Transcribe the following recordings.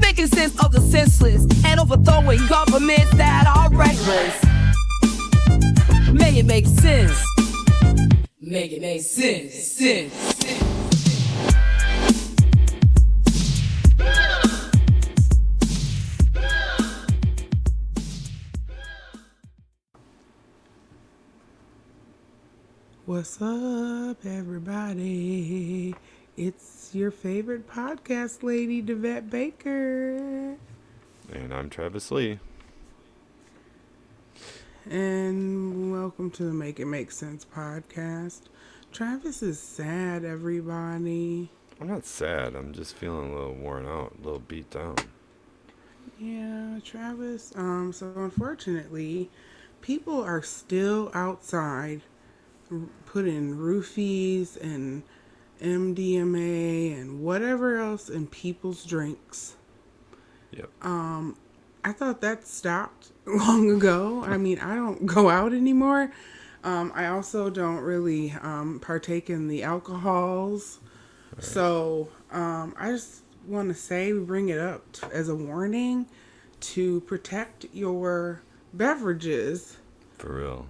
making sense of the senseless and overthrowing governments that are reckless. May it make sense. Make it make sense. What's up, everybody? It's your favorite podcast lady, Devette Baker. And I'm Travis Lee. And welcome to the Make It Make Sense podcast. Travis is sad, everybody. I'm not sad. I'm just feeling a little worn out, a little beat down. Yeah, Travis. So unfortunately, people are still outside putting roofies and MDMA and whatever else in people's drinks. Yep. I thought that stopped long ago. I mean, I don't go out anymore. I also don't really partake in the alcohols. Right. So I just want to say, we bring it up as a warning to protect your beverages. For real.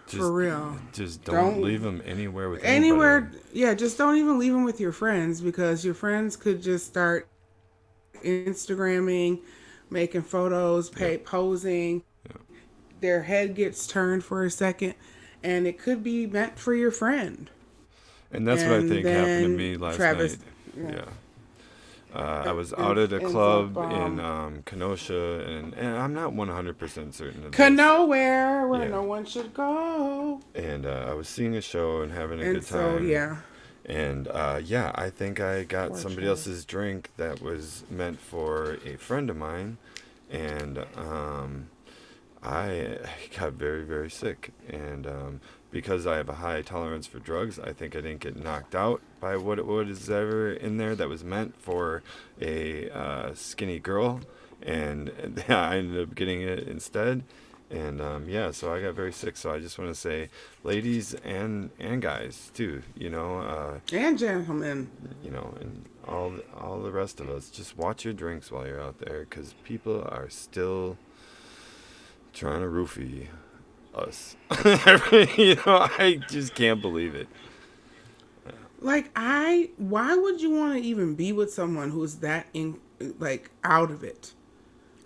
For real. Just don't leave them anywhere with anybody. Yeah, just don't even leave them with your friends, because your friends could just start Instagramming, making photos, posing. Yep. Their head gets turned for a second, and it could be meant for your friend. And that's what I think happened to me last night. Yeah. I was out at a club in Kenosha, and I'm not 100% certain of this. Nowhere where no one should go. And I was seeing a show and having a good time. So, yeah. And I think I got somebody else's drink that was meant for a friend of mine, and I got very, very sick. And because I have a high tolerance for drugs, I think I didn't get knocked out by what is ever in there that was meant for a skinny girl, and I ended up getting it instead. And so I got very sick. So I just want to say, ladies and guys too, and gentlemen, and all the rest of us, just watch your drinks while you're out there, because people are still trying to roofie us. I just can't believe it. Why would you want to even be with someone who's that out of it?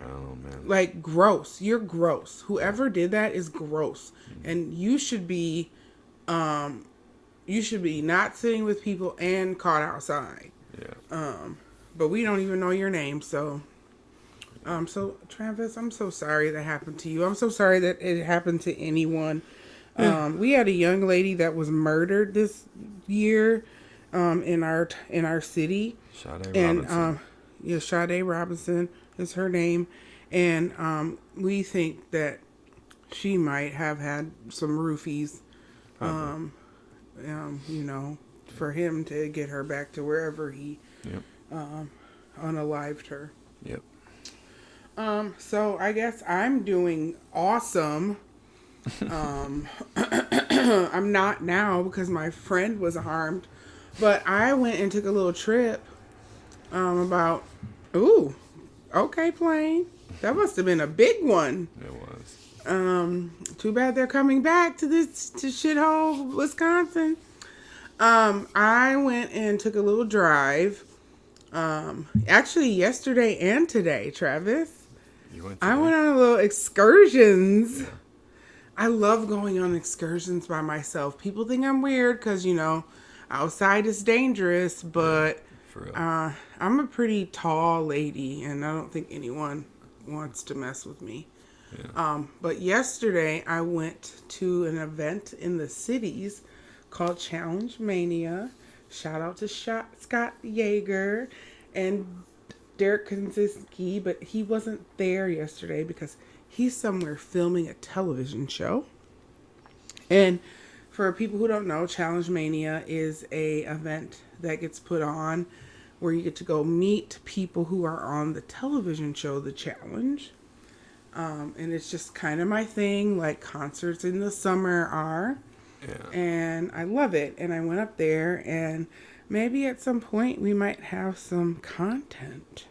Oh man. Gross. You're gross. Whoever did that is gross. Mm-hmm. And you should be not sitting with people and caught outside. Yeah. But we don't even know your name, so so Travis, I'm so sorry that happened to you. I'm so sorry that it happened to anyone. We had a young lady that was murdered this year in our city. Sade Robinson. Sade Robinson is her name, and we think that she might have had some roofies, for him to get her back to wherever he unalived her. Yep. So I guess I'm doing awesome. I'm not now because my friend was harmed, but I went and took a little trip plane. That must have been a big one. It was. Too bad they're coming back to shithole Wisconsin. I went and took a little drive. Actually yesterday and today, Travis. I went on a little excursions. I love going on excursions by myself. People think I'm weird because, outside is dangerous, but for real. I'm a pretty tall lady, and I don't think anyone wants to mess with me. Yeah. But yesterday I went to an event in the cities called Challenge Mania. Shout out to Scott Yeager and Derek Kaczynski, but he wasn't there yesterday because he's somewhere filming a television show. And for people who don't know, Challenge Mania is a event that gets put on where you get to go meet people who are on the television show, The Challenge. And it's just kind of my thing, like concerts in the summer are. Yeah. And I love it. And I went up there, and maybe at some point we might have some content.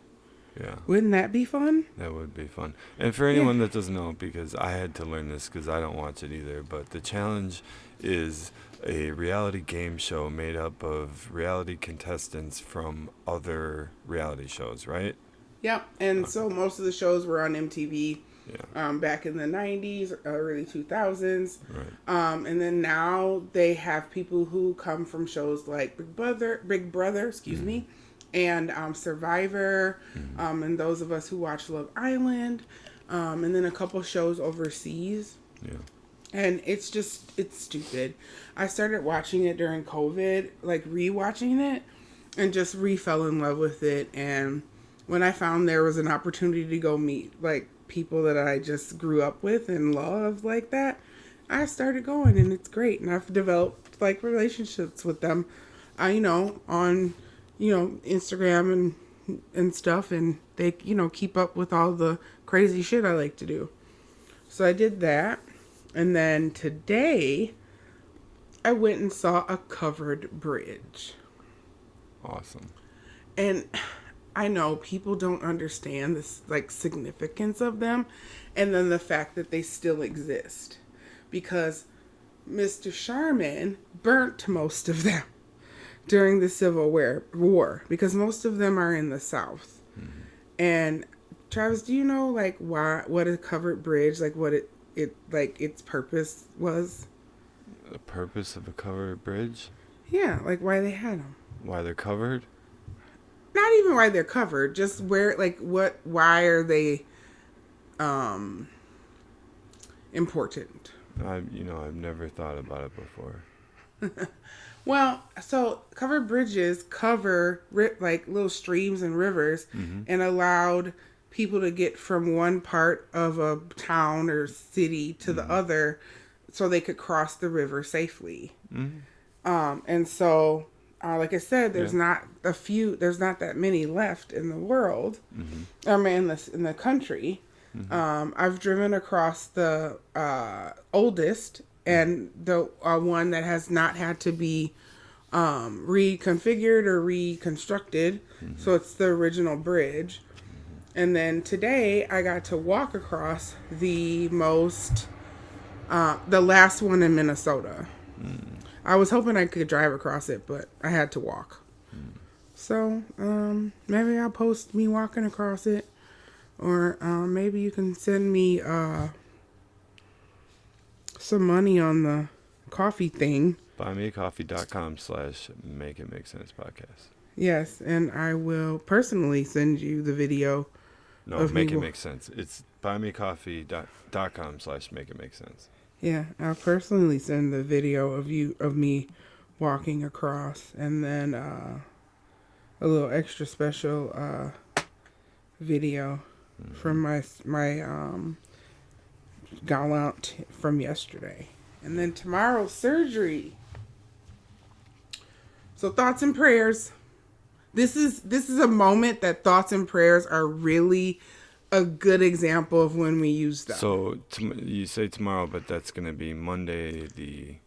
Yeah. Wouldn't that be fun? That would be fun. And for anyone that doesn't know, because I had to learn this because I don't watch it either, but the challenge is a reality game show made up of reality contestants from other reality shows, right? Yep. And so most of the shows were on MTV. Yeah. Back in the 90s, early 2000s. Right. And then now they have people who come from shows like Big Brother, excuse me, and Survivor, and those of us who watch Love Island, and then a couple shows overseas. Yeah. And it's stupid. I started watching it during COVID, like rewatching it, and just fell in love with it. And when I found there was an opportunity to go meet like people that I just grew up with and love like that, I started going, and it's great. And I've developed like relationships with them, on, Instagram and stuff, and they, keep up with all the crazy shit I like to do. So I did that. And then today I went and saw a covered bridge. Awesome. And I know people don't understand this like significance of them, and then the fact that they still exist, because Mr. Sharman burnt most of them during the Civil War, because most of them are in the South. Mm-hmm. And Travis, do you know like what a covered bridge, like what it like its purpose was? The purpose of a covered bridge? Yeah, like why they had them. Why they're covered? Not even why they're covered, just why are they important? I've never thought about it before. Well, so covered bridges cover like little streams and rivers, and allowed people to get from one part of a town or city to the other, so they could cross the river safely. And so, like I said, there's not that many left in the world. I mean, in the country. I've driven across the oldest and the one that has not had to be reconfigured or reconstructed. So it's the original bridge. And then today I got to walk across the last one in Minnesota. I was hoping I could drive across it, but I had to walk. So maybe I'll post me walking across it, or maybe you can send me some money on the coffee thing. BuyMeACoffee.com/MakeItMakeSense podcast. Yes, and I will personally send you the video. No, make it make sense. It's BuyMeACoffee.com/MakeItMakeSense. Yeah, I'll personally send the video of me walking across, and then a little extra special video from my gallant from yesterday. And then tomorrow's surgery. So thoughts and prayers. This is a moment that thoughts and prayers are really a good example of when we use them. So you say tomorrow, but that's going to be Monday It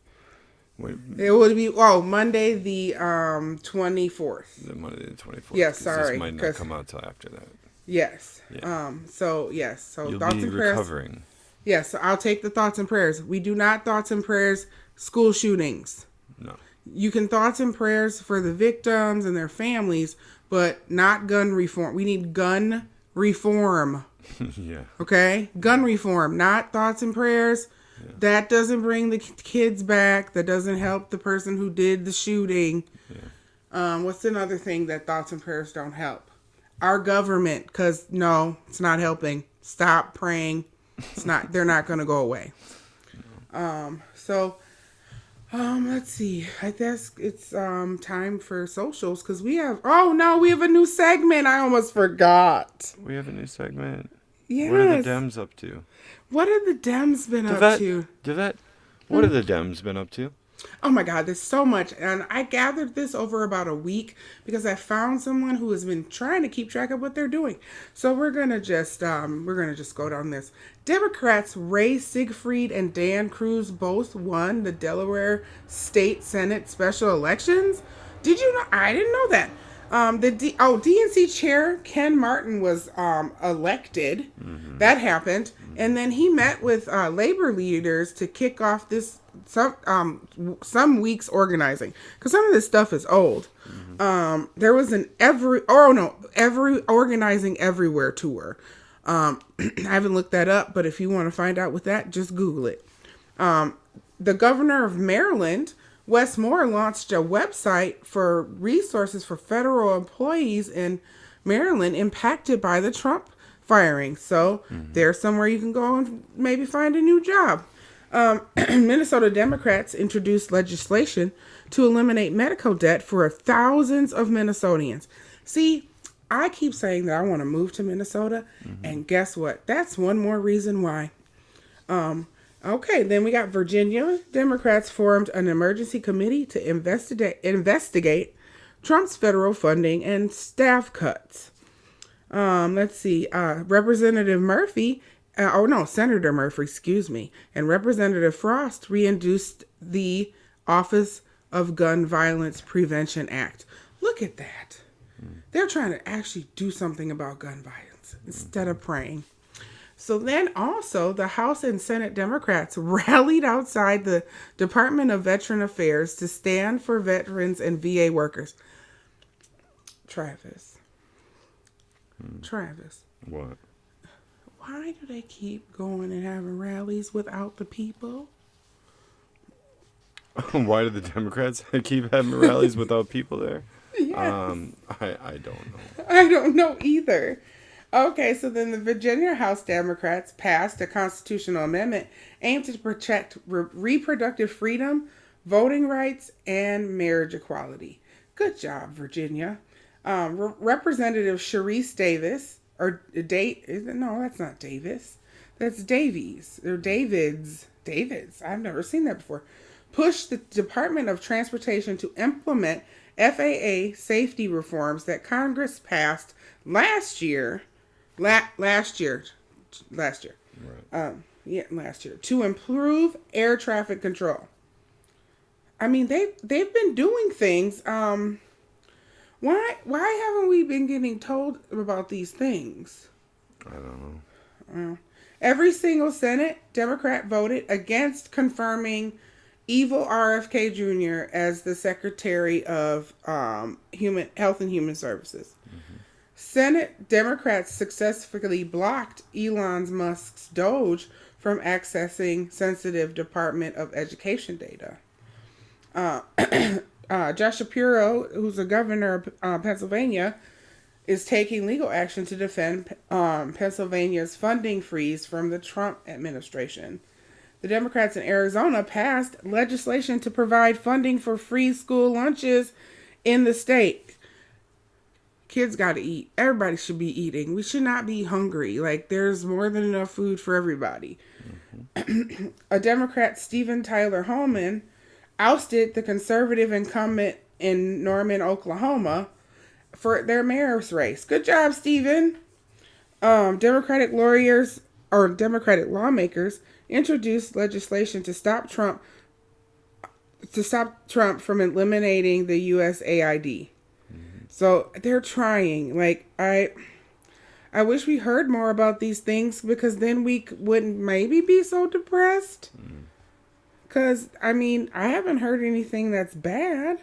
would be Monday the 24th. The Monday the 24th. Yes, sorry. This might not come out till after that. Yes. Yeah. So You'll thoughts be and prayers. recovering. Yes, so I'll take the thoughts and prayers. We do not thoughts and prayers school shootings. No. You can thoughts and prayers for the victims and their families, but not gun reform. We need gun reform. Yeah. Okay? Gun reform, not thoughts and prayers. Yeah. That doesn't bring the kids back. That doesn't help the person who did the shooting. Yeah. What's another thing that thoughts and prayers don't help? Our government, because no, it's not helping. Stop praying. It's not. They're not going to go away. Let's see. I guess it's time for socials, because we have a new segment. I almost forgot. We have a new segment. Yes. What are the Dems up to? What have the Dems been up to? Devette, what have the Dems been up to? Oh my God, there's so much. And I gathered this over about a week because I found someone who has been trying to keep track of what they're doing. So we're going to just go down this. Democrats Ray Siegfried and Dan Cruz both won the Delaware State Senate special elections. Did you know? I didn't know that. DNC chair Ken Martin was elected. That happened, and then he met with labor leaders to kick off this some weeks organizing, because some of this stuff is old. There was an every organizing everywhere tour. I haven't looked that up, but if you want to find out with that, just Google it. The governor of Maryland, Wes Moore, launched a website for resources for federal employees in Maryland impacted by the Trump firing. So there's somewhere you can go and maybe find a new job. Minnesota Democrats introduced legislation to eliminate medical debt for thousands of Minnesotans. See, I keep saying that I want to move to Minnesota, and guess what? That's one more reason why. Okay, then we got Virginia. Democrats formed an emergency committee to investigate Trump's federal funding and staff cuts. Let's see. Senator Murphy, and Representative Frost reintroduced the Office of Gun Violence Prevention Act. Look at that. They're trying to actually do something about gun violence instead of praying. So then also the House and Senate Democrats rallied outside the Department of Veteran Affairs to stand for veterans and VA workers. Travis. What? Why do they keep going and having rallies without the people? Why do the Democrats keep having rallies without people there? Yes. I don't know. I don't know either. Okay, so then the Virginia House Democrats passed a constitutional amendment aimed to protect reproductive freedom, voting rights, and marriage equality. Good job, Virginia. Representative Sharice Davis, no, that's not Davis. That's Davies. Or Davids. I've never seen that before. Pushed the Department of Transportation to implement FAA safety reforms that Congress passed last year. Last year. Right. Last year, to improve air traffic control. I mean, they've been doing things. Why haven't we been getting told about these things? I don't know. Every single Senate Democrat voted against confirming evil RFK Jr. as the Secretary of Health and Human Services. Senate Democrats successfully blocked Elon Musk's Doge from accessing sensitive Department of Education data. Josh Shapiro, who's the governor of Pennsylvania, is taking legal action to defend Pennsylvania's funding freeze from the Trump administration. The Democrats in Arizona passed legislation to provide funding for free school lunches in the state. Kids got to eat. Everybody should be eating. We should not be hungry. Like, there's more than enough food for everybody. A Democrat, Stephen Tyler Holman, ousted the conservative incumbent in Norman, Oklahoma, for their mayor's race. Good job, Stephen. Democratic lawmakers introduced legislation to stop Trump from eliminating the USAID. So they're trying. Like, I wish we heard more about these things, because then we wouldn't maybe be so depressed. Because, I mean, I haven't heard anything that's bad.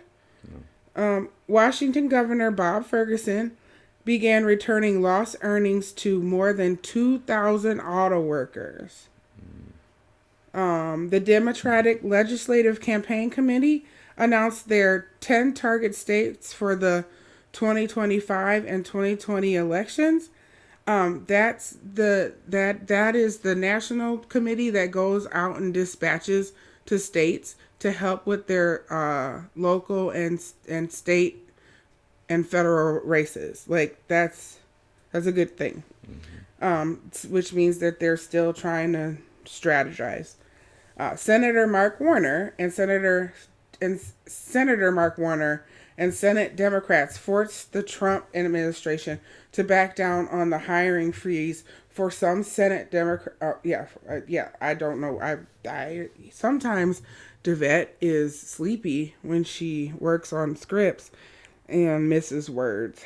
Washington Governor Bob Ferguson began returning lost earnings to more than 2,000 auto workers. The Democratic Legislative Campaign Committee announced their 10 target states for the 2025 and 2020 elections. That is the national committee that goes out and dispatches to states to help with their local and state and federal races. Like, that's a good thing. Which means that they're still trying to strategize. Senator Mark Warner and Senator Mark Warner and Senate Democrats forced the Trump administration to back down on the hiring freeze for some Senate Democrat. I don't know. I sometimes Devette is sleepy when she works on scripts. and Mrs. Words.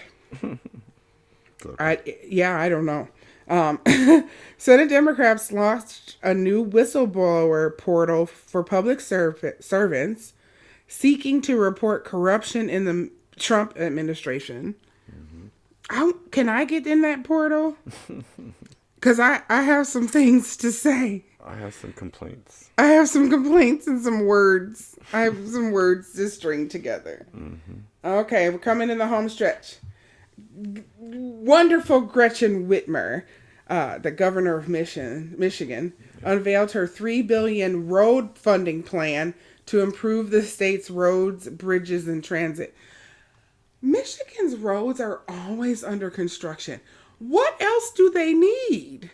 Okay. I don't know. Senate Democrats launched a new whistleblower portal for public servants seeking to report corruption in the Trump administration. Can I get in that portal? Because I have some things to say. I have some complaints. I have some complaints and some words. I have some words to string together. Okay, we're coming in the home stretch. Wonderful Gretchen Whitmer, the governor of Michigan, unveiled her $3 billion road funding plan to improve the state's roads, bridges, and transit. Michigan's roads are always under construction. What else do they need?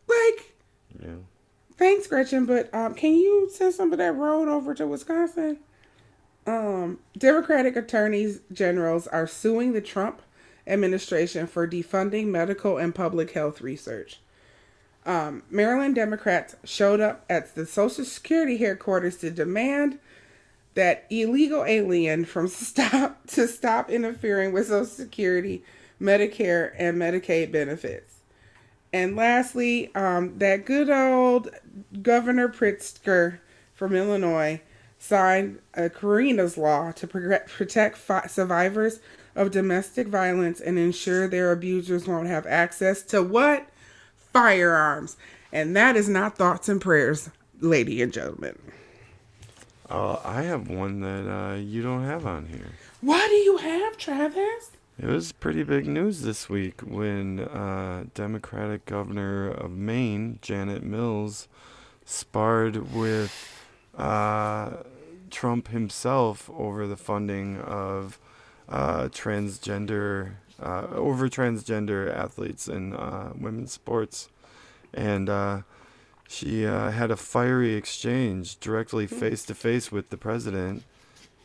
Like, Yeah. thanks, Gretchen, but can you send some of that road over to Wisconsin? Democratic attorneys generals are suing the Trump administration for defunding medical and public health research. Maryland Democrats showed up at the Social Security headquarters to demand that illegal alien from stop interfering with Social Security, Medicare, and Medicaid benefits. And lastly, that good old Governor Pritzker from Illinois signed a Karina's Law to protect survivors of domestic violence and ensure their abusers won't have access to what? Firearms. And that is not thoughts and prayers, ladies and gentlemen. I have one that you don't have on here. What do you have, Travis? It was pretty big news this week when Democratic governor of Maine, Janet Mills, sparred with Trump himself over the funding of transgender athletes in women's sports. And she had a fiery exchange directly face to face with the president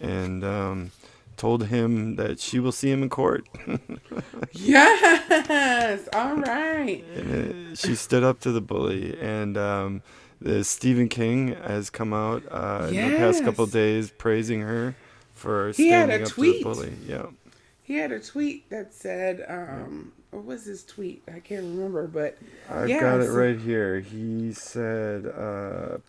and told him that she will see him in court. Yes, all right. And she stood up to the bully. And Stephen King has come out in the past couple of days praising her for standing up to the bully. Yeah. He had a tweet that said, what was his tweet? I can't remember, but I've got it right here. He said, I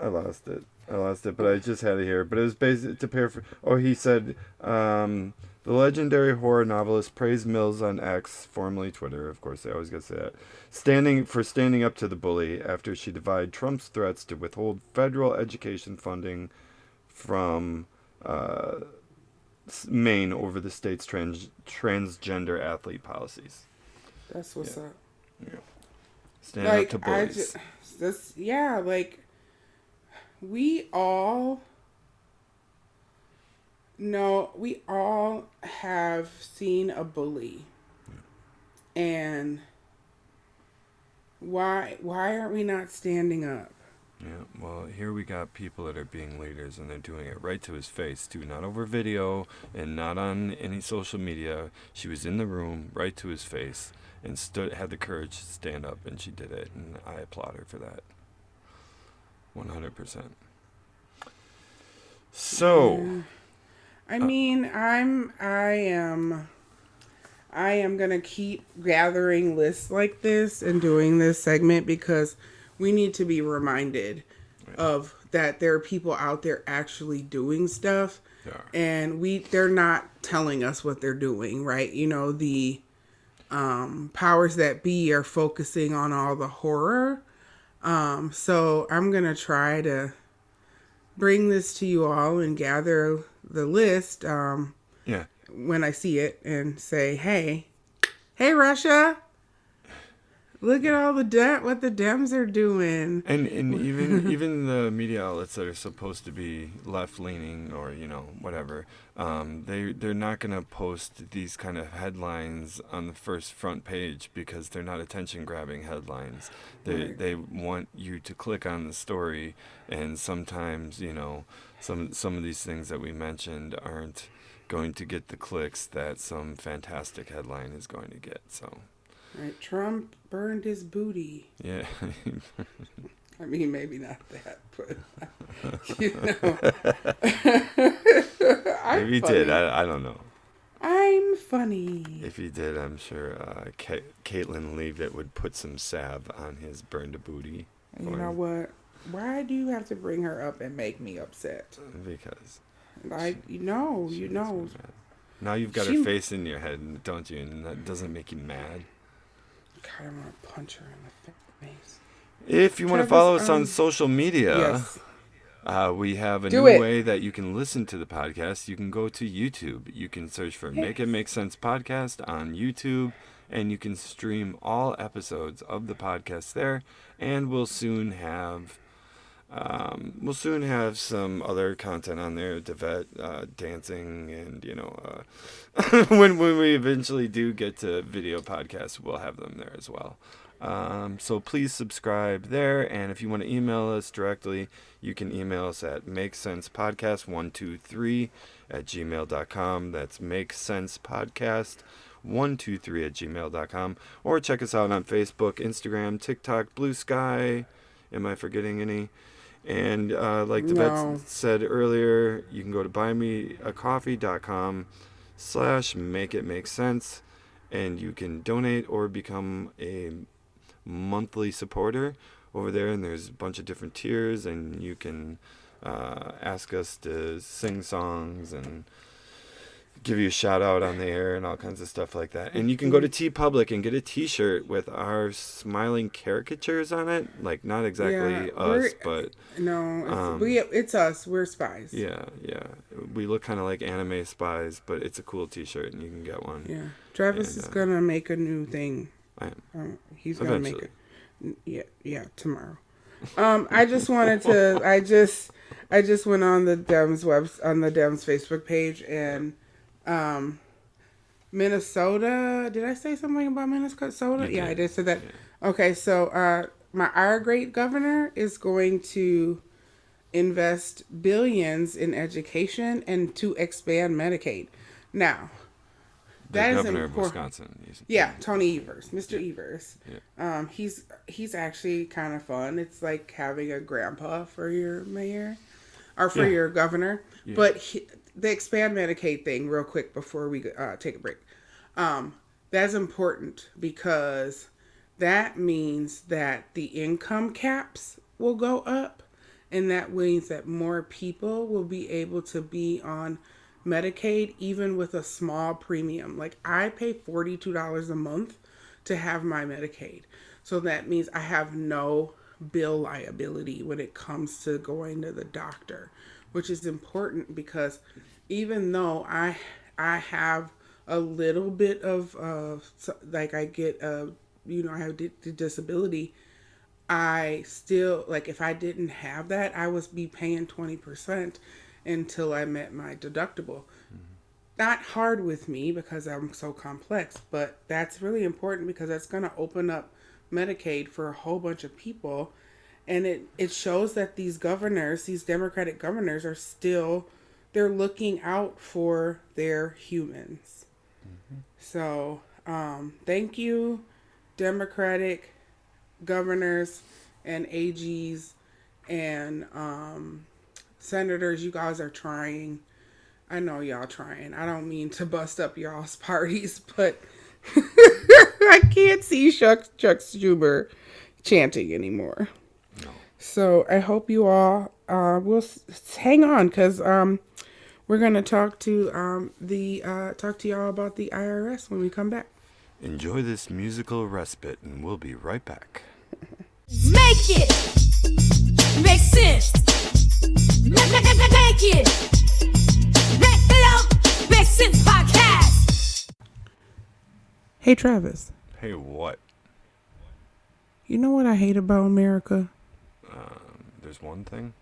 lost it, but I just had it here. But it was basically to paraphrase. Oh, he said, the legendary horror novelist praised Mills on X, formerly Twitter. Of course, they always got to say that. Standing up to the bully after she defied Trump's threats to withhold federal education funding from Maine over the state's transgender athlete policies. That's what's up. Yeah. Stand up to bullies. We all have seen a bully. Yeah. And why aren't we not standing up? Yeah, well, here we got people that are being leaders, and they're doing it right to his face, too. Not over video and not on any social media. She was in the room, right to his face, and had the courage to stand up, and she did it, and I applaud her for that. 100%. So... I mean, I am going to keep gathering lists like this and doing this segment because we need to be reminded of that there are people out there actually doing stuff, and they're not telling us what they're doing, right? You know, the powers that be are focusing on all the horror. So I'm going to try to bring this to you all and gather the list when I see it and say, hey, Russia, look at all what the Dems are doing. And even the media outlets that are supposed to be left leaning or whatever, they're not going to post these kind of headlines on the first front page because they're not attention grabbing headlines. They want you to click on the story, and sometimes some of these things that we mentioned aren't going to get the clicks that some fantastic headline is going to get. So. Right, Trump burned his booty. Yeah. I mean, maybe not that, but you know. If you did, I don't know. I'm funny. If you did, I'm sure Caitlin Leavitt would put some salve on his burned booty. You know what? Why do you have to bring her up and make me upset? Because. You know. Now you've got her face in your head, don't you? And that doesn't make you mad. God, I want to punch her in the face. If you want to follow us on social media, yes. We have a new way that you can listen to the podcast. You can go to YouTube. You can search for Make It Make Sense Podcast on YouTube, and you can stream all episodes of the podcast there. And we'll soon have some other content on there, dancing, and when we eventually do get to video podcasts, we'll have them there as well. So please subscribe there, and if you want to email us directly, you can email us at makesensepodcast123@gmail.com. That's makesensepodcast123@gmail.com. Or check us out on Facebook, Instagram, TikTok, Blue Sky. Am I forgetting any? And like the vet said earlier, you can go to buymeacoffee.com/makeitmakesense, and you can donate or become a monthly supporter over there. And there's a bunch of different tiers, and you can ask us to sing songs and give you a shout out on the air and all kinds of stuff like that. And you can go to TeePublic and get a t-shirt with our smiling caricatures on it. Like, not exactly us, but no, it's us. We're spies. Yeah. We look kind of like anime spies, but it's a cool t-shirt, and you can get one. Yeah. Travis is gonna make a new thing. I am. He's gonna make it. Yeah, tomorrow. I just wanted to. I just went on the Dems Facebook page, and Minnesota. Did I say something about Minnesota? Yeah, I did say that. Yeah. Okay, so our great governor is going to invest billions in education and to expand Medicaid. Now, that is governor important. of Wisconsin. Yeah, Tony Evers, Mr. Evers. Yeah. He's actually kind of fun. It's like having a grandpa for your mayor, or for your governor. Yeah. But the expand Medicaid thing, real quick before we take a break. That's important because that means that the income caps will go up, and that means that more people will be able to be on Medicaid, even with a small premium. Like, I pay $42 a month to have my Medicaid. So that means I have no bill liability when it comes to going to the doctor, which is important because even though I have a little bit of, like, I get, I have disability, I still, like, if I didn't have that, I would be paying 20% until I met my deductible. Mm-hmm. Not hard with me because I'm so complex, but that's really important because that's going to open up Medicaid for a whole bunch of people. And it shows that these governors, these Democratic governors, are still, they're looking out for their humans. Mm-hmm. So, thank you, Democratic governors and AGs and senators. You guys are trying. I know y'all trying. I don't mean to bust up y'all's parties, but I can't see Chuck Schumer chanting anymore. No. So I hope you all will hang on, because we're gonna talk to y'all about the IRS when we come back. Enjoy this musical respite, and we'll be right back. Make it make sense. Make it make sense podcast. Hey Travis. Hey, what? You know what I hate about America? There's one thing.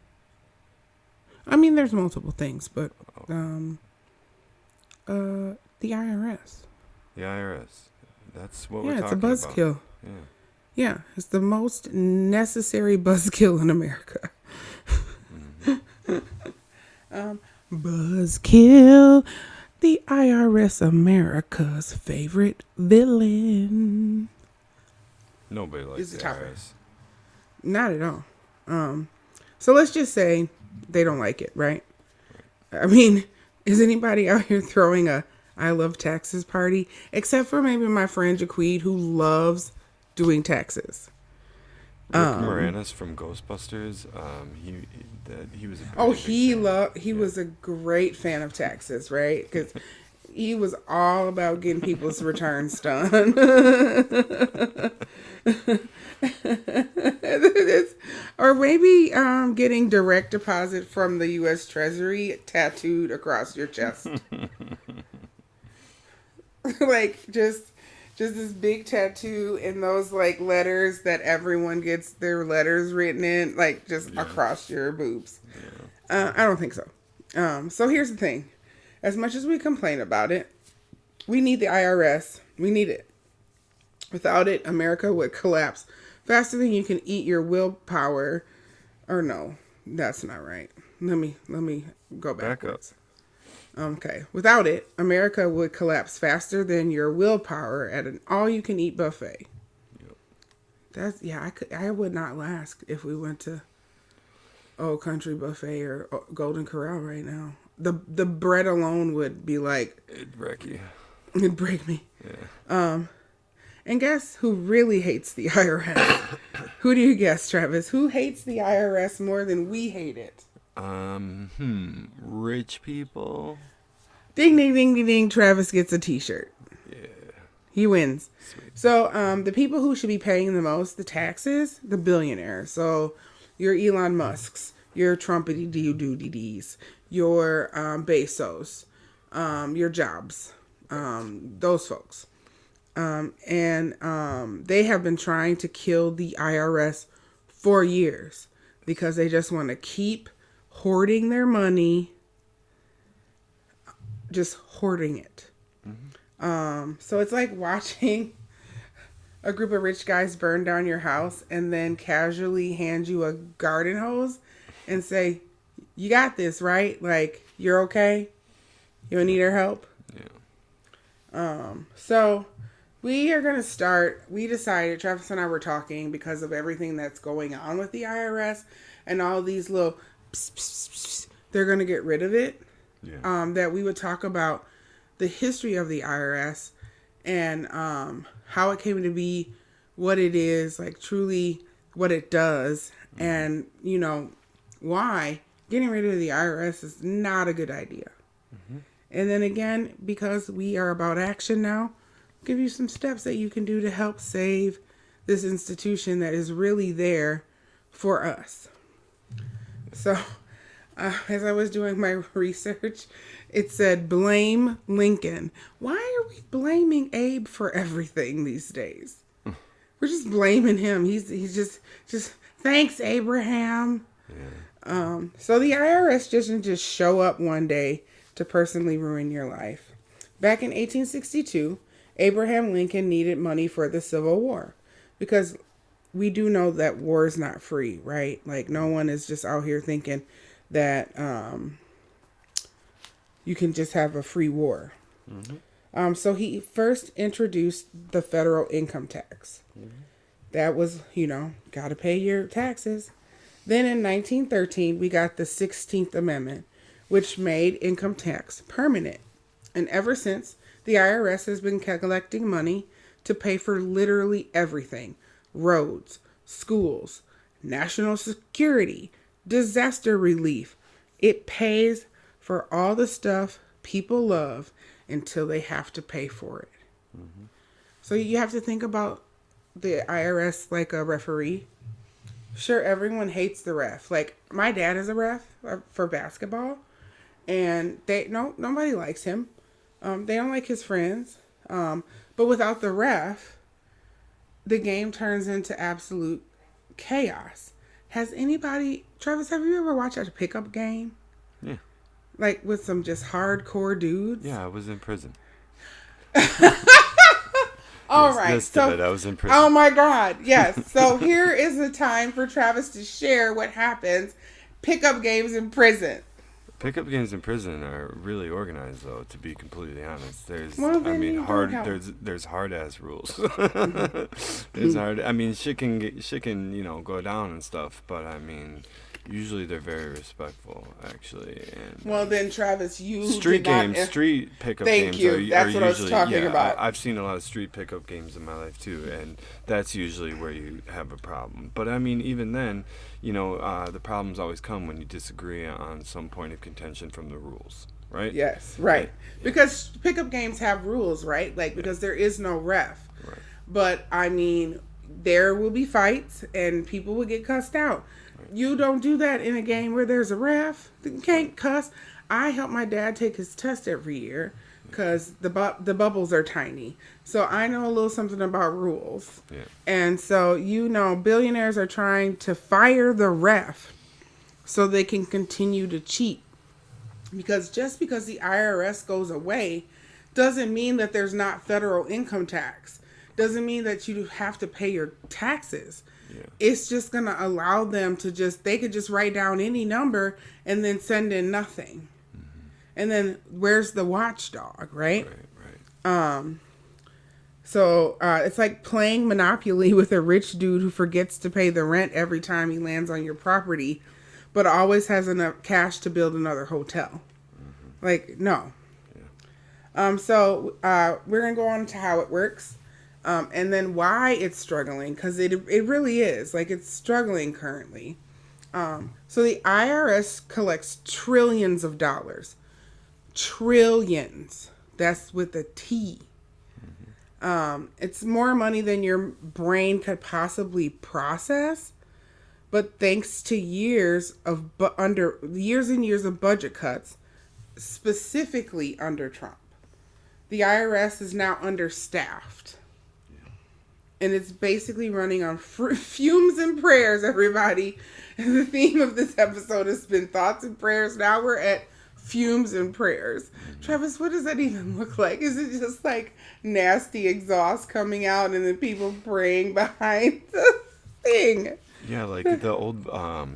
I mean, there's multiple things, but the IRS. The IRS. That's what we're talking about. Yeah, it's a buzzkill. Yeah, it's the most necessary buzzkill in America. Mm-hmm. Buzzkill, the IRS, America's favorite villain. Nobody likes the IRS. Not at all. So let's just say they don't like it, right? I mean, is anybody out here throwing a I love taxes party? Except for maybe my friend Jaquid, who loves doing taxes. Rick Moranis from Ghostbusters. He was. He was a great fan of taxes, right? Because he was all about getting people's returns done. Or maybe getting direct deposit from the U.S. Treasury tattooed across your chest. Like just this big tattoo and those like letters that everyone gets their letters written in, like just across your boobs. Yeah. I don't think so. So here's the thing. As much as we complain about it, we need the IRS. We need it. Without it, America would collapse faster than you can eat your willpower. Or no, that's not right. Let me go backwards. Back up. Okay. Without it, America would collapse faster than your willpower at an all-you-can-eat buffet. Yep. I would not last if we went to Old Country Buffet or Golden Corral right now. The bread alone would be like... It'd wreck you. It'd break me. Yeah. And guess who really hates the IRS? Who do you guess, Travis? Who hates the IRS more than we hate it? Rich people. Ding, ding, ding, ding, ding. Travis gets a t-shirt. Yeah. He wins. Sweet. So, the people who should be paying the most, the taxes, the billionaires. So, your Elon Musks, your Trumpity-doo-doo-dee-dees, your Bezos, your Jobs, those folks. They have been trying to kill the IRS for years because they just want to keep hoarding their money, just hoarding it. Mm-hmm. So it's like watching a group of rich guys burn down your house and then casually hand you a garden hose and say, you got this, right? Like, you're okay? You don't need our help? Yeah. So we are going to start, we decided, Travis and I were talking because of everything that's going on with the IRS and all these little pss, pss, pss, they're going to get rid of it. Yeah. That we would talk about the history of the IRS and how it came to be, what it is, like truly what it does, and, you know, why getting rid of the IRS is not a good idea. Mm-hmm. And then again, because we are about action now, I'll give you some steps that you can do to help save this institution that is really there for us. So, as I was doing my research, it said blame Lincoln. Why are we blaming Abe for everything these days? We're just blaming him. He's just thanks, Abraham. Yeah. So the IRS doesn't just show up one day to personally ruin your life. Back in 1862, Abraham Lincoln needed money for the Civil War because we do know that war is not free, right? Like no one is just out here thinking that you can just have a free war. Mm-hmm. So he first introduced the federal income tax. Mm-hmm. That was, got to pay your taxes. Then in 1913, we got the 16th Amendment, which made income tax permanent. And ever since, the IRS has been collecting money to pay for literally everything. Roads, schools, national security, disaster relief. It pays for all the stuff people love until they have to pay for it. Mm-hmm. So you have to think about the IRS like a referee. Sure, everyone hates the ref. Like, my dad is a ref for basketball, and nobody likes him. They don't like his friends. But without the ref, the game turns into absolute chaos. Travis, have you ever watched a pickup game? Yeah. Like with some just hardcore dudes? Yeah, I was in prison. All right. So I was in prison. Oh my God. Yes. So here is the time for Travis to share what happens. Pickup games in prison. Pickup games in prison are really organized, though. To be completely honest, Well, then you don't help. There's hard ass rules. Mm-hmm. There's hard. I mean, shit can go down and stuff, but I mean, usually they're very respectful, actually. And Well, then, Travis, you street did not- games, street pickup Thank games you. are That's what I was usually talking about. I've seen a lot of street pickup games in my life too, and that's usually where you have a problem. But I mean, even then, the problems always come when you disagree on some point of contention from the rules, right? Yes, right. Because pickup games have rules, right? Like, because there is no ref. Right. But, I mean, there will be fights and people will get cussed out. Right. You don't do that in a game where there's a ref. You can't cuss. I help my dad take his test every year because the bubbles are tiny. So I know a little something about rules. Yeah. And so, billionaires are trying to fire the ref so they can continue to cheat. Because just because the IRS goes away doesn't mean that there's not federal income tax. Doesn't mean that you have to pay your taxes. Yeah. It's just going to allow them to they could just write down any number and then send in nothing. Mm-hmm. And then where's the watchdog, right? Right. So it's like playing Monopoly with a rich dude who forgets to pay the rent every time he lands on your property, but always has enough cash to build another hotel. Mm-hmm. Like, no. Yeah. So we're going to go on to how it works. And then why it's struggling, because it really is. Like, it's struggling currently. So the IRS collects trillions of dollars. Trillions. That's with a T. Mm-hmm. It's more money than your brain could possibly process. But thanks to years and years of budget cuts, specifically under Trump, the IRS is now understaffed. And it's basically running on fumes and prayers, everybody. And the theme of this episode has been thoughts and prayers. Now we're at fumes and prayers. Travis, what does that even look like? Is it just like nasty exhaust coming out and then people praying behind the thing? Yeah, like the old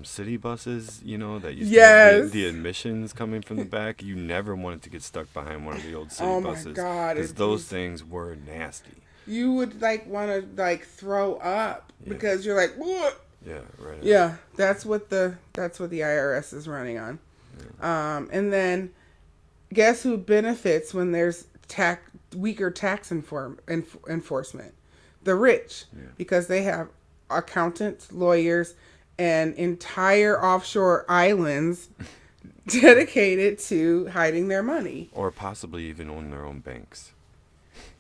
city buses, that used to have the admissions coming from the back. You never wanted to get stuck behind one of the old city buses. Oh my God. Because those things were nasty. You would want to throw up because you're like, what? Yeah, right. Yeah, that's what the IRS is running on. Yeah. And then guess who benefits when there's weaker tax enforcement? The rich, because they have accountants, lawyers, and entire offshore islands dedicated to hiding their money, or possibly even own their own banks.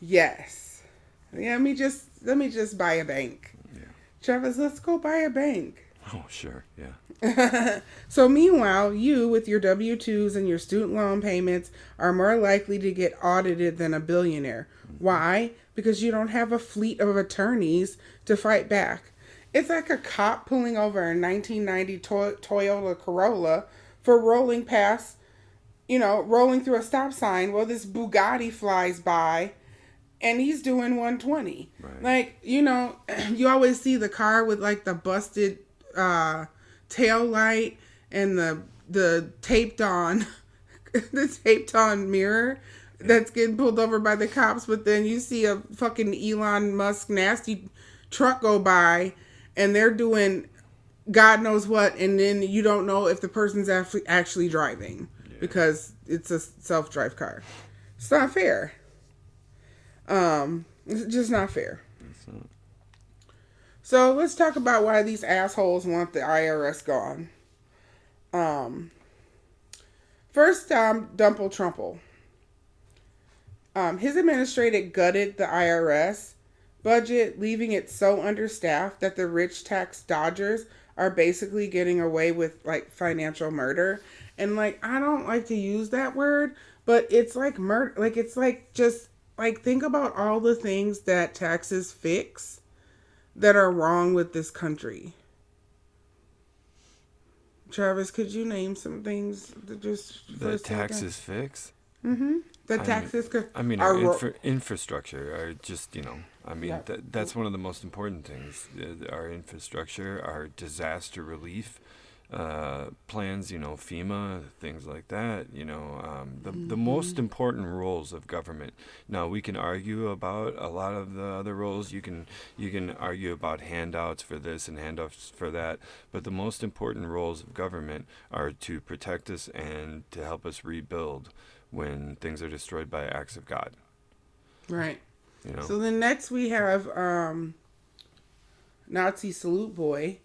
Yes. Yeah, let me just buy a bank. Yeah. Travis, let's go buy a bank. Oh, sure. Yeah. So meanwhile, you with your W-2s and your student loan payments are more likely to get audited than a billionaire. Mm-hmm. Why? Because you don't have a fleet of attorneys to fight back. It's like a cop pulling over a 1990 Toyota Corolla for rolling through a stop sign while this Bugatti flies by. And he's doing 120. Right. Like, you always see the car with like the busted tail light and the taped on mirror that's getting pulled over by the cops. But then you see a fucking Elon Musk nasty truck go by and they're doing God knows what. And then you don't know if the person's actually driving because it's a self-drive car. It's not fair. It's just not fair. So let's talk about why these assholes want the IRS gone. First, Dumple Trumple. His administration gutted the IRS budget, leaving it so understaffed that the rich tax dodgers are basically getting away with like financial murder. And like, I don't like to use that word, but it's like murder. Like, it's like just like, think about all the things that taxes fix that are wrong with this country. Travis, could you name some things that the taxes fix? Mm-hmm. Taxes our infrastructure are just, that's one of the most important things. Our infrastructure, our disaster relief plans, FEMA, things like that, the most important roles of government. Now, we can argue about a lot of the other roles. You can argue about handouts for this and handouts for that, but the most important roles of government are to protect us and to help us rebuild when things are destroyed by acts of God. Right. So then next we have Nazi Salute Boy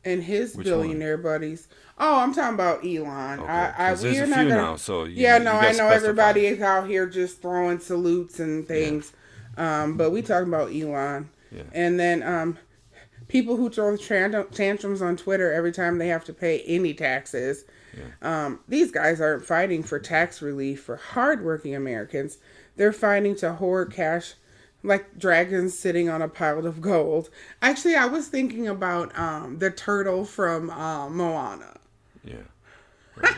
and his Which billionaire buddies. Oh, I'm talking about Elon. Okay, 'cause there's a few now, so you I gotta know specify. everybody is out here just throwing salutes and things. But we talking about Elon. Yeah. And then people who throw tantrums on Twitter every time they have to pay any taxes. Yeah. These guys aren't fighting for tax relief for hardworking Americans. They're fighting to hoard cash like dragons sitting on a pile of gold. Actually, I was thinking about the turtle from Moana. Yeah. Right.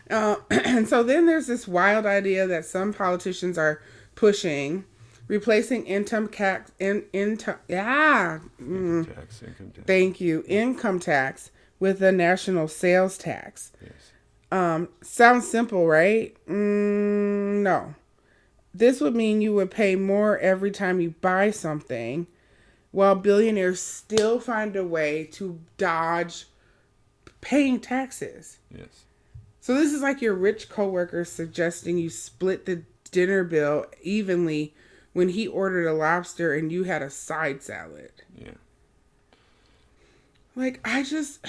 Yeah. And so then there's this wild idea that some politicians are pushing, replacing income tax. Thank you, income tax with a national sales tax. Yes. Sounds simple, right? No. This would mean you would pay more every time you buy something, while billionaires still find a way to dodge paying taxes. Yes. So this is like your rich coworker suggesting you split the dinner bill evenly when he ordered a lobster and you had a side salad. Yeah. Like, I just...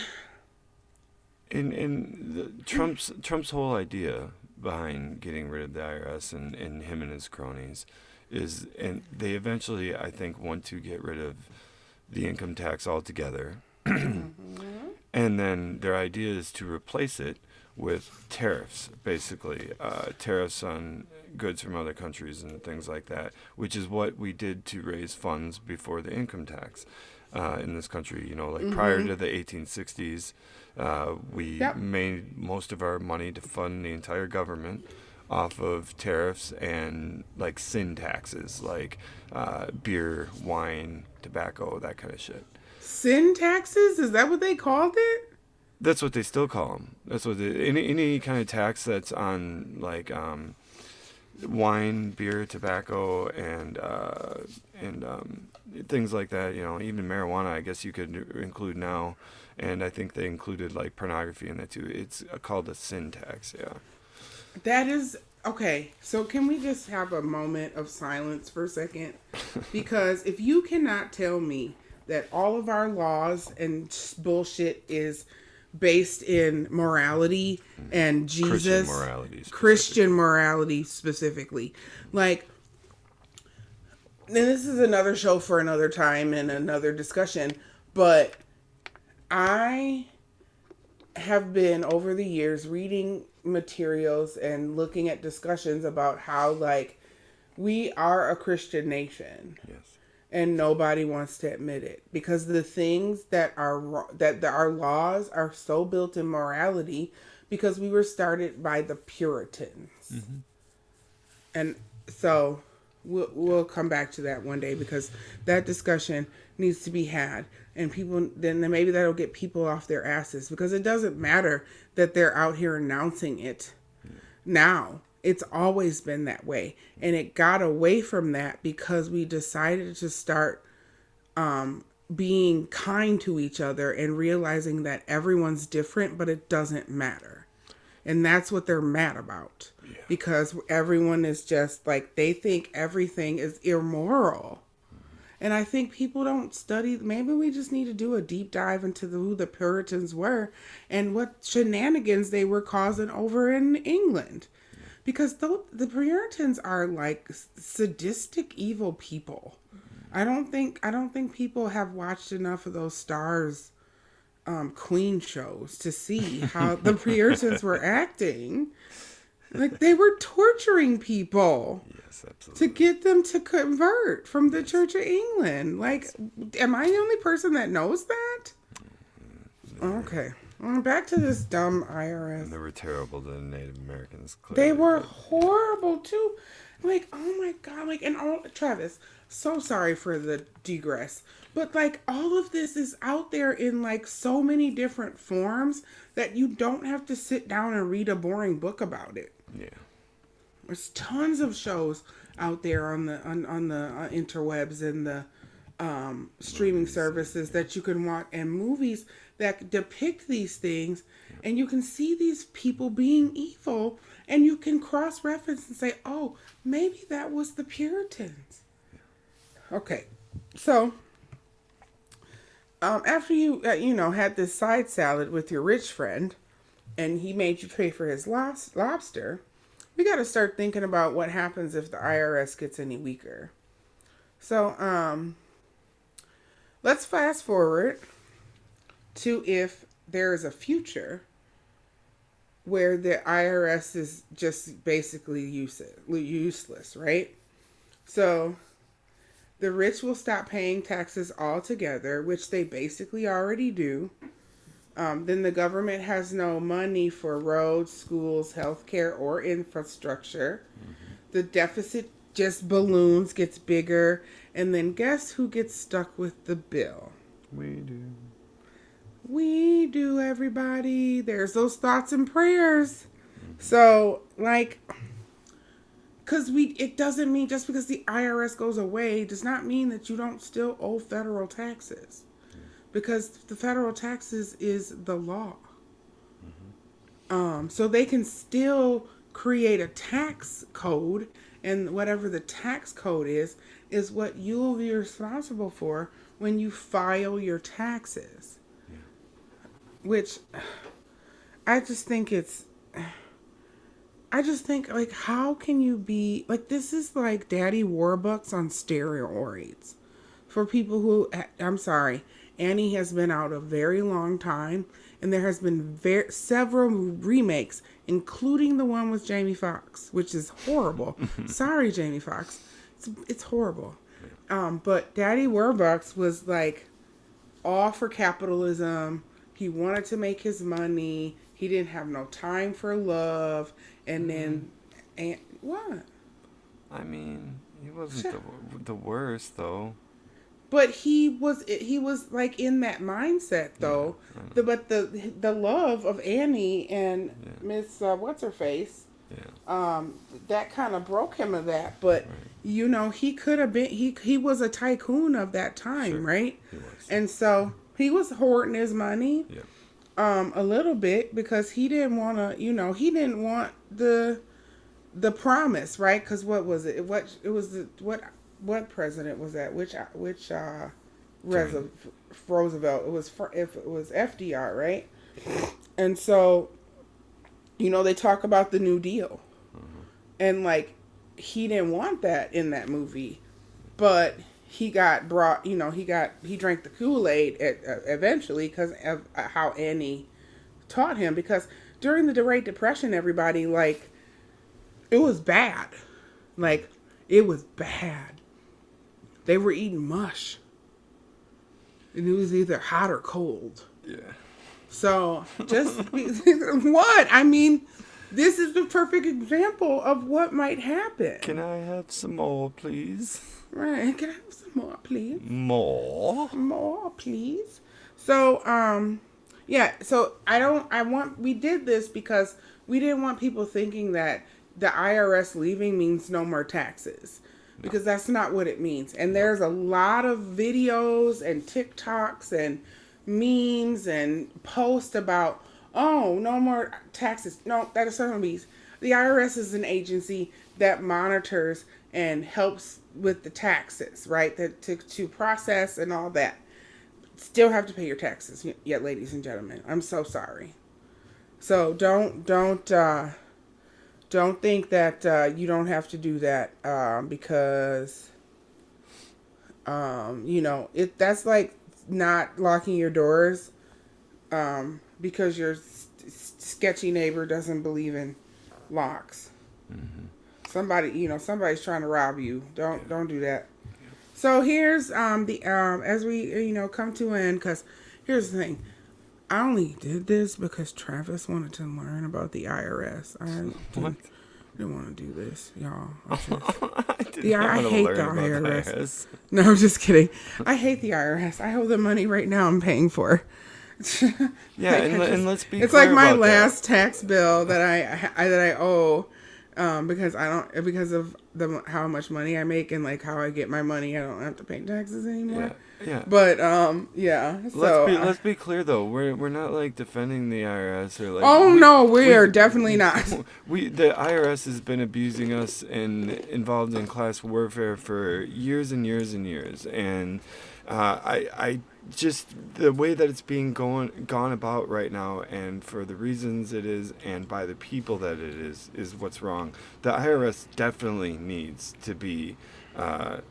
Trump's whole idea behind getting rid of the IRS and him and his cronies is, and they eventually, I think, want to get rid of the income tax altogether. And then their idea is to replace it with tariffs, basically, tariffs on goods from other countries and things like that, which is what we did to raise funds before the income tax in this country. Prior to the 1860s, we made most of our money to fund the entire government off of tariffs and like sin taxes, like beer, wine, tobacco, that kind of shit. Sin taxes? Is that what they called it? That's what they still call them. That's what any kind of tax that's on like wine, beer, tobacco, and things like that. Even marijuana, I guess you could include now, and I think they included like pornography in that too. It's called a sin tax. Yeah. That is okay. So can we just have a moment of silence for a second? Because if you cannot tell me that all of our laws and bullshit is based in morality and Jesus, Christian morality specifically. Like, and this is another show for another time and another discussion, but I have been over the years reading materials and looking at discussions about how, like, we are a Christian nation. Yes. And nobody wants to admit it because the things that our laws are so built in morality because we were started by the Puritans. Mm-hmm. And so we'll come back to that one day because that discussion needs to be had, and people then maybe that'll get people off their asses because it doesn't matter that they're out here announcing it now. It's always been that way. And it got away from that because we decided to start being kind to each other and realizing that everyone's different, but it doesn't matter. And that's what they're mad about. Yeah. Because everyone is just like, they think everything is immoral. And I think people don't study. Maybe we just need to do a deep dive into who the Puritans were and what shenanigans they were causing over in England. Because the Puritans are like sadistic, evil people. I don't think people have watched enough of those Stars Queen shows to see how the Puritans were acting. Like, they were torturing people. Yes, absolutely. To get them to convert from the Church of England. Like, am I the only person that knows that? Okay. Back to this dumb And IRS. they were terrible to the Native Americans. They Clearly, were but- horrible too. Like, oh my god, like, and all Travis, so sorry for the digress. But like all of this is out there in like so many different forms that you don't have to sit down and read a boring book about it. Yeah. There's tons of shows out there on the interwebs and the streaming services that you can watch, and movies that depict these things, and you can see these people being evil, and you can cross-reference and say, oh, maybe that was the Puritans. Okay, so after you had this side salad with your rich friend, and he made you pay for his lobster, we got to start thinking about what happens if the IRS gets any weaker. So, let's fast forward to if there is a future where the IRS is just basically useless, right? So, the rich will stop paying taxes altogether, which they basically already do. Then the government has no money for roads, schools, healthcare, or infrastructure. Mm-hmm. The deficit just balloons, gets bigger, and then guess who gets stuck with the bill? We do. We do, everybody. There's those thoughts and prayers. Mm-hmm. So, like, because it doesn't mean just because the IRS goes away does not mean that you don't still owe federal taxes. Because the federal taxes is the law. Mm-hmm. So they can still create a tax code, and whatever the tax code is what you'll be responsible for when you file your taxes. Yeah. Which, I just think like, how can you be, like, this is like Daddy Warbucks on steroids. For people who, I'm sorry, Annie has been out a very long time, and there has been several remakes, including the one with Jamie Foxx, which is horrible. Sorry, Jamie Foxx. It's horrible. But Daddy Warbucks was like all for capitalism. He wanted to make his money. He didn't have no time for love. And then, what? I mean, he wasn't the worst, though. But he was like in that mindset though. Yeah, but the love of Annie and Miss what's her face, that kind of broke him of that. But he could have been he was a tycoon of that time, right? He was. And so he was hoarding his money, a little bit because he didn't want to, he didn't want the promise, right? Because what was it? What president was that? Which Roosevelt? It was FDR, right? And so, they talk about the New Deal, and like he didn't want that in that movie, but he got brought. He drank the Kool-Aid eventually because of how Annie taught him. Because during the Great Depression, everybody like it was bad, like it was bad. They were eating mush. And it was either hot or cold. Yeah. So, just... what? I mean, this is the perfect example of what might happen. Can I have some more, please? Right. Can I have some more, please? More? More, please. So, So, we did this because we didn't want people thinking that the IRS leaving means no more taxes. Because that's not what it means. And there's a lot of videos and TikToks and memes and posts about, oh, no more taxes. No, that is something bees. The IRS is an agency that monitors and helps with the taxes, right? To process and all that. Still have to pay your taxes, yet, ladies and gentlemen. I'm so sorry. So don't think that you don't have to do that because that's like not locking your doors because your sketchy neighbor doesn't believe in locks. Mm-hmm. Somebody's trying to rob you. Don't do that. So here's as we come to an end, because here's the thing. I only did this because Travis wanted to learn about the IRS. What? Didn't want to do this, y'all. I I want to hate learn the about IRS. No, I'm just kidding. I hate the IRS. I owe the money right now I'm paying for. Yeah, Like, and let's be it's clear like my about last tax bill that I owe, because of how much money I make and like how I get my money. I don't have to pay taxes anymore. Yeah. But yeah. So Let's be clear though. We're not like defending the IRS or like. oh no, we are definitely not. The IRS has been abusing us and involved in class warfare for years and years and years, and I just the way that it's being gone about right now, and for the reasons it is, and by the people that it is what's wrong. The IRS definitely needs to be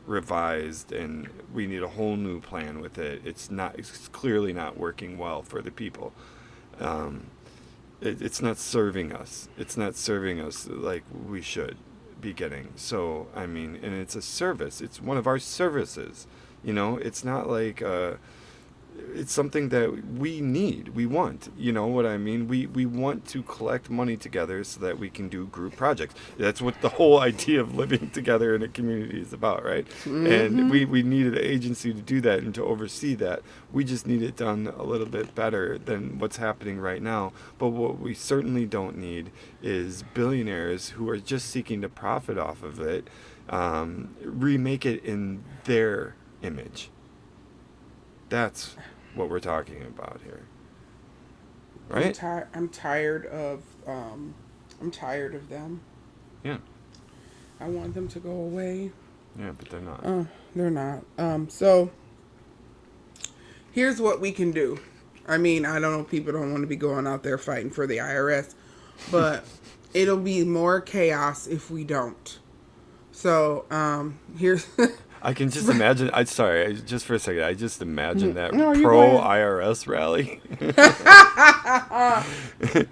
revised, and we need a whole new plan with it. It's clearly not working well for the people. It's not serving us. It's not serving us like we should be getting. So I mean, and it's a service. It's one of our services. It's not like it's something that we need. We want. You know what I mean? We want to collect money together so that we can do group projects. That's what the whole idea of living together in a community is about, right? Mm-hmm. And we need an agency to do that and to oversee that. We just need it done a little bit better than what's happening right now. But what we certainly don't need is billionaires who are just seeking to profit off of it, remake it in their image. That's what we're talking about here, right? I'm tired of them. Yeah. I want them to go away. Yeah, but they're not. They're not. So here's what we can do. I mean, I don't know. People don't want to be going out there fighting for the IRS, but it'll be more chaos if we don't. So here's. I can just imagine. Just for a second. I just imagine that pro IRS rally.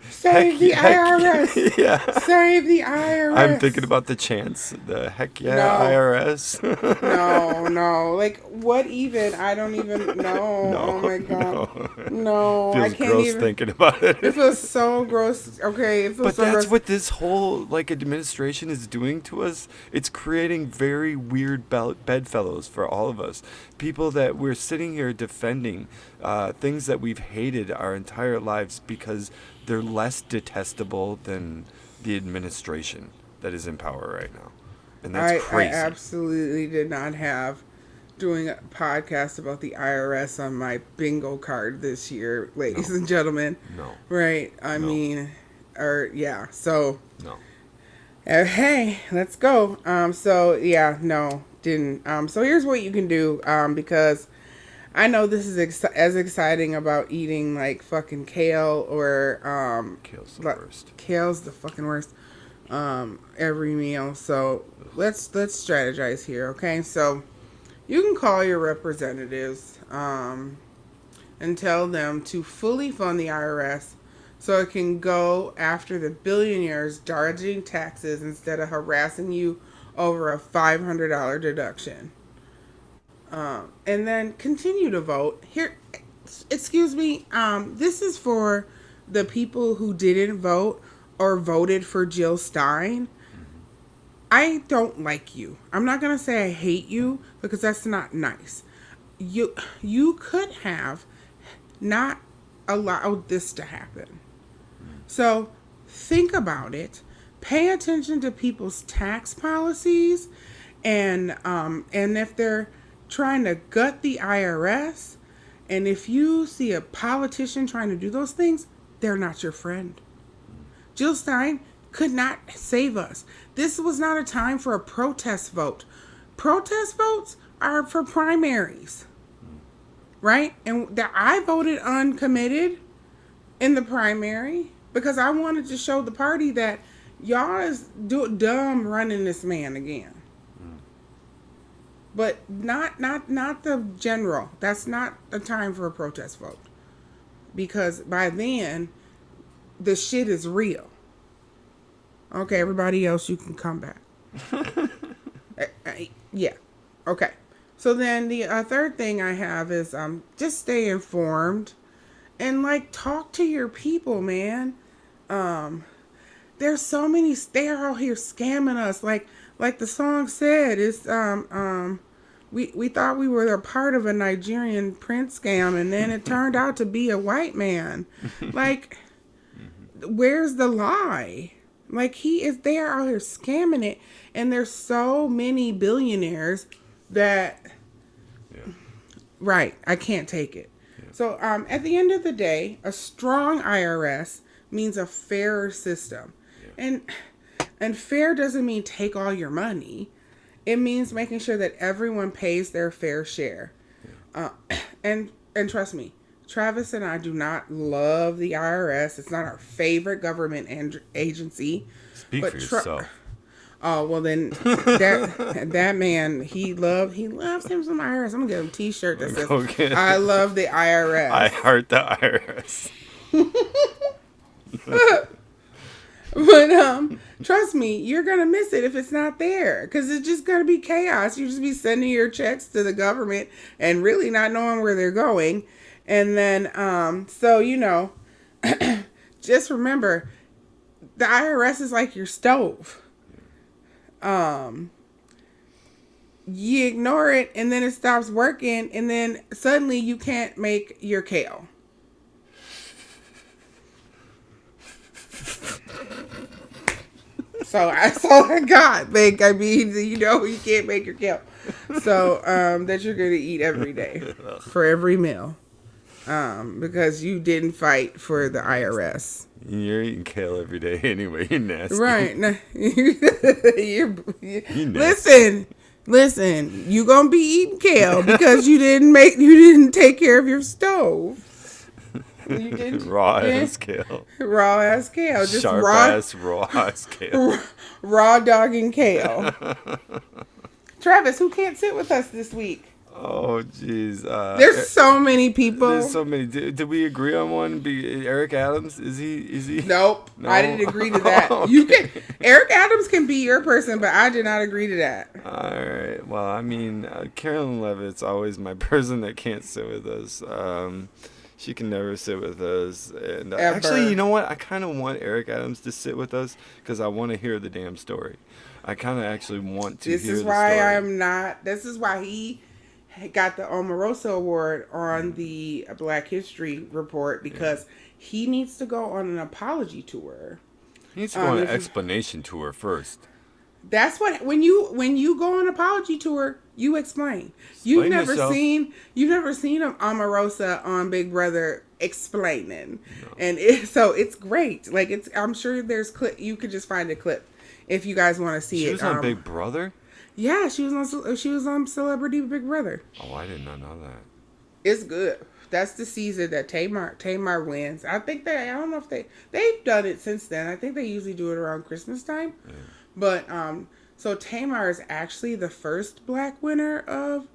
Save the IRS. Yeah. Save the IRS. I'm thinking about the chants. The heck yeah, no. IRS. No. Like, what even? I don't even know. No, oh my god. No. Feels I can't gross even. Thinking about it. It feels so gross. Okay. It feels but so that's gross. what this whole administration is doing to us. It's creating very weird bedfellows for all of us. People that we're sitting here defending, things that we've hated our entire lives because they're less detestable than the administration that is in power right now. And that's crazy. I absolutely did not have doing a podcast about the IRS on my bingo card this year, ladies and gentlemen. No. Right. I mean, yeah. So. No. Hey, let's go. So yeah, no, didn't. So here's what you can do. Because I know this is as exciting about eating like fucking kale or Kale's the worst. Kale's the fucking worst. Every meal. So let's strategize here. Okay. So you can call your representatives and tell them to fully fund the IRS so it can go after the billionaires dodging taxes instead of harassing you over a $500 deduction. And then continue to vote. Here, excuse me, this is for the people who didn't vote or voted for Jill Stein. I don't like you. I'm not going to say I hate you because that's not nice. You could have not allowed this to happen. So think about it. Pay attention to people's tax policies, and if they're trying to gut the IRS, and if you see a politician trying to do those things, they're not your friend. Jill Stein could not save us. This was not a time for a protest vote. Protest votes are for primaries, right? And I voted uncommitted in the primary because I wanted to show the party that y'all is dumb running this man again. But not the general. That's not a time for a protest vote. Because by then, the shit is real. Okay, everybody else, you can come back. Yeah. Okay. So then the third thing I have is just stay informed and like talk to your people, man. There's so many. They're out here scamming us. Like the song said, it's we thought we were a part of a Nigerian prince scam, and then it turned out to be a white man. Like, where's the lie? Like, they are out here scamming it, and there's so many billionaires that, right, I can't take it. Yeah. So, at the end of the day, a strong IRS means a fairer system. Yeah. And fair doesn't mean take all your money. It means making sure that everyone pays their fair share. Yeah. And trust me, Travis and I do not love the IRS. It's not our favorite government agency. Speak for yourself. Oh, well then, that man, he loves him some IRS. I'm going to get him a t-shirt that says, I love the IRS. I heart the IRS. But trust me, you're going to miss it if it's not there, because it's just going to be chaos. You just be sending your checks to the government and really not knowing where they're going. And then, so, just remember, the IRS is like your stove. You ignore it and then it stops working, and then suddenly you can't make your kale. So that's all I got. Like, I mean, you can't make your kale. So, that you're going to eat every day for every meal. Because you didn't fight for the IRS. You're eating kale every day anyway. You're nasty. Right. No, you're nasty. Listen, you going to be eating kale because you didn't take care of your stove. You didn't, raw ass kale. Raw ass kale. Just sharp ass raw ass kale. Raw dogging kale. Travis, who can't sit with us this week? Oh, jeez. There's so many people. There's so many. Did we agree on one? Eric Adams? Is he? Nope. No? I didn't agree to that. Okay. Eric Adams can be your person, but I did not agree to that. All right. Well, I mean, Carolyn Levitt's always my person that can't sit with us. She can never sit with us. And actually, you know what? I kind of want Eric Adams to sit with us because I want to hear the damn story. I kind of actually want to hear the story. This is why he got the Omarosa Award on the Black History Report, because he needs to go on an apology tour. He needs to go on an explanation tour first. That's what when you go on an apology tour, you explain. You've never seen Omarosa on Big Brother explaining, and so it's great. Like I'm sure there's clip. You could just find a clip if you guys want to see it. She was on Big Brother. Yeah, she was on Celebrity Big Brother. Oh, I did not know that. It's good. That's the season that Tamar wins. I don't know if they've done it since then. I think they usually do it around Christmas time. Yeah. But so Tamar is actually the first black winner of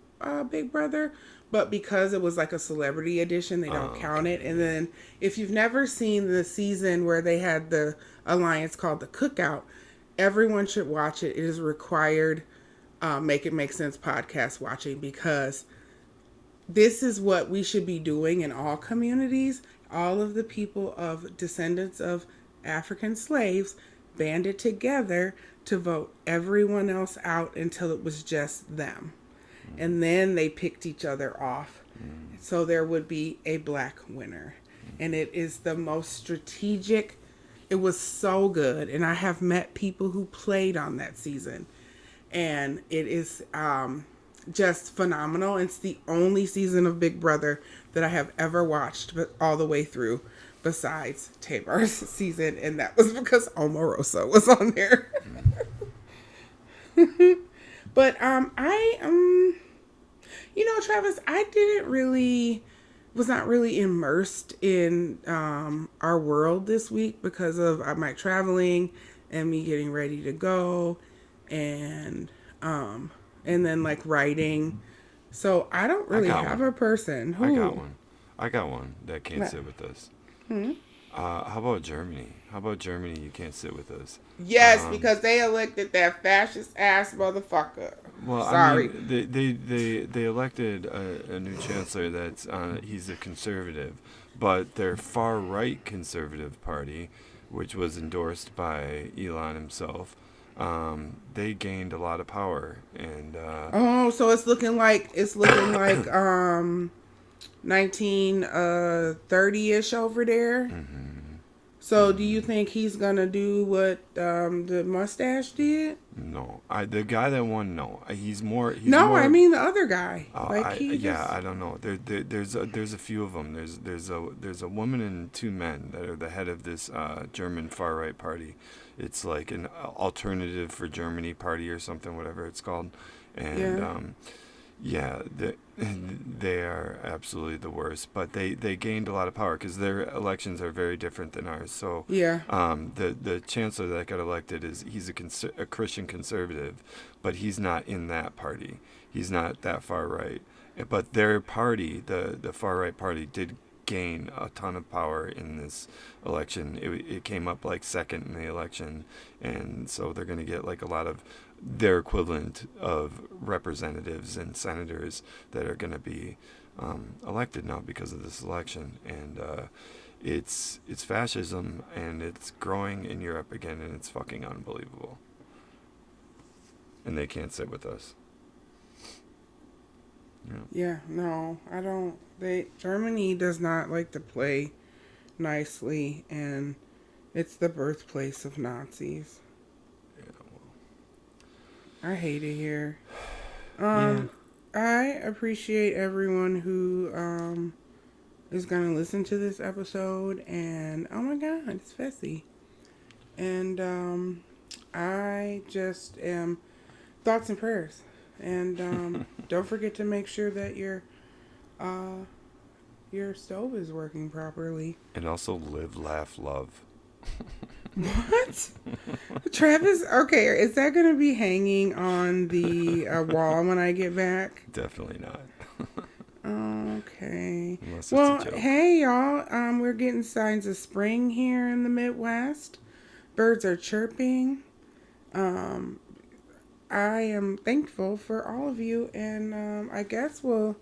Big Brother, but because it was like a celebrity edition, they don't count it. And then if you've never seen the season where they had the alliance called the Cookout, everyone should watch it. It is required. Make It Make Sense podcast watching, because this is what we should be doing in all communities. All of the people of descendants of African slaves banded together to vote everyone else out until it was just them. And then they picked each other off. So there would be a black winner. And it is the most strategic. It was so good. And I have met people who played on that season. And it is just phenomenal. It's the only season of Big Brother that I have ever watched all the way through, besides Tamar's season, and that was because Omarosa was on there. But Travis, I was not really immersed in our world this week because of my traveling and me getting ready to go. And then like writing. So I don't really have a person who... I got one that can't sit with us. How about Germany? You can't sit with us. Yes, because they elected that fascist ass motherfucker. Well, sorry. I mean, they elected a new chancellor that's he's a conservative, but their far-right conservative party, which was endorsed by Elon himself, they gained a lot of power. And oh, so it's looking like 1930-ish over there. Mm-hmm. So do you think he's gonna do what the mustache did? No, the guy that won, no, he's more. No, more, I mean the other guy. I don't know. There's a few of them. There's a woman and two men that are the head of this German far right party. It's like an alternative for Germany party or something, whatever it's called, and they are absolutely the worst. But they gained a lot of power because their elections are very different than ours. So the chancellor that got elected he's a Christian conservative, but he's not in that party. He's not that far right. But their party, the far right party, did gain a ton of power in this election. It came up like second in the election, and so they're going to get like a lot of their equivalent of representatives and senators that are going to be elected now because of this election. And it's fascism, and it's growing in Europe again, and it's fucking unbelievable. And they can't sit with us. Yeah, no, I don't. Germany does not like to play nicely, and it's the birthplace of Nazis. Yeah, well. I hate it here. I appreciate everyone who is gonna listen to this episode, and oh my god, it's Fessy. And I just am thoughts and prayers. And don't forget to make sure that your stove is working properly. And also live, laugh, love. What? Travis, okay, is that going to be hanging on the wall when I get back? Definitely not. Okay. Unless it's Well, a joke. hey, y'all. We're getting signs of spring here in the Midwest. Birds are chirping. I am thankful for all of you, and I guess we'll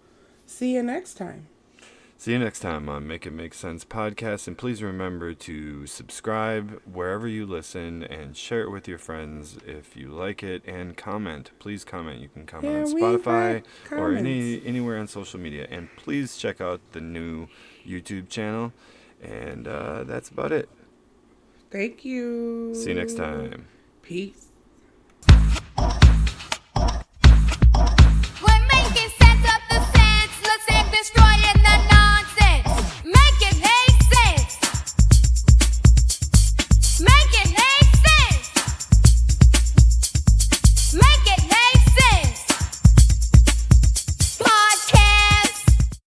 see you next time. See you next time on Make It Make Sense podcast, and please remember to subscribe wherever you listen and share it with your friends if you like it, and comment. Please comment. You can comment on Spotify or anywhere on social media, and please check out the new YouTube channel, and that's about it. Thank you. See you next time. Peace.